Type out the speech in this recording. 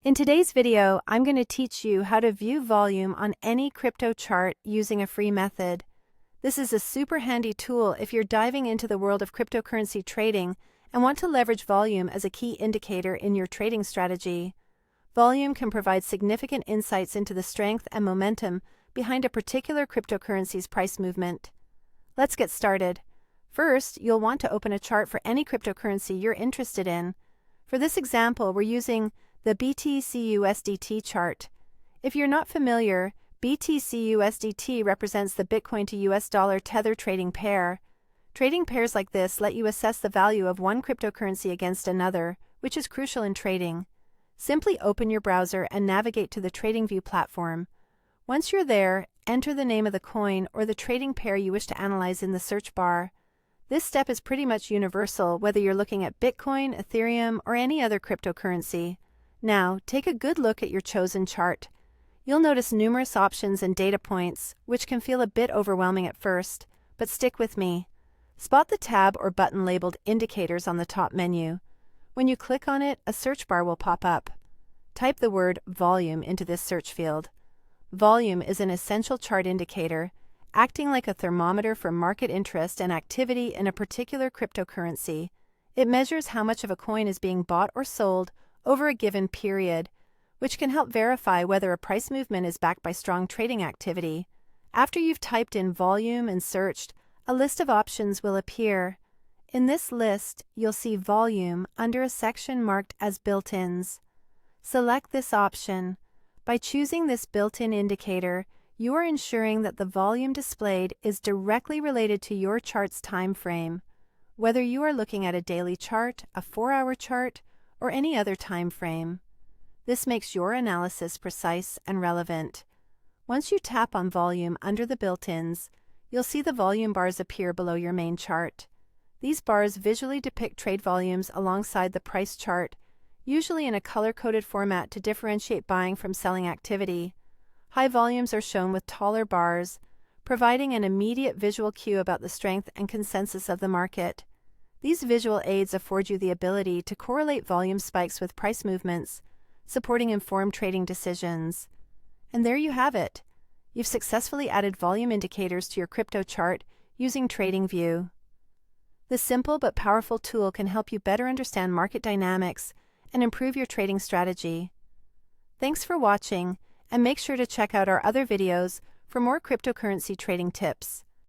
In today's video, I'm going to teach you how to view volume on any crypto chart using a free method. This is a super handy tool if you're diving into the world of cryptocurrency trading and want to leverage volume as a key indicator in your trading strategy. Volume can provide significant insights into the strength and momentum behind a particular cryptocurrency's price movement. Let's get started. First, you'll want to open a chart for any cryptocurrency you're interested in. For this example, we're using the BTC/USDT chart. If you're not familiar, BTC/USDT represents the Bitcoin to US dollar tether trading pair. Trading pairs like this let you assess the value of one cryptocurrency against another, which is crucial in trading. Simply open your browser and navigate to the Tradingview platform. Once you're there, enter the name of the coin or the trading pair you wish to analyze in the search bar. This step is pretty much universal whether you're looking at Bitcoin, Ethereum, or any other cryptocurrency. Now, take a good look at your chosen chart. You'll notice numerous options and data points, which can feel a bit overwhelming at first, but stick with me. Spot the tab or button labeled Indicators on the top menu. When you click on it, a search bar will pop up. Type the word Volume into this search field. Volume is an essential chart indicator, acting like a thermometer for market interest and activity in a particular cryptocurrency. It measures how much of a coin is being bought or sold over a given period, which can help verify whether a price movement is backed by strong trading activity. After you've typed in volume and searched, a list of options will appear. In this list, you'll see volume under a section marked as built-ins. Select this option. By choosing this built-in indicator, you are ensuring that the volume displayed is directly related to your chart's time frame. Whether you are looking at a daily chart, a 4-hour chart, or any other time frame. This makes your analysis precise and relevant. Once you tap on volume under the built-ins, you'll see the volume bars appear below your main chart. These bars visually depict trade volumes alongside the price chart, usually in a color-coded format to differentiate buying from selling activity. High volumes are shown with taller bars, providing an immediate visual cue about the strength and consensus of the market. These visual aids afford you the ability to correlate volume spikes with price movements, supporting informed trading decisions. And there you have it. You've successfully added volume indicators to your crypto chart using Tradingview. This simple but powerful tool can help you better understand market dynamics and improve your trading strategy. Thanks for watching, and make sure to check out our other videos for more cryptocurrency trading tips.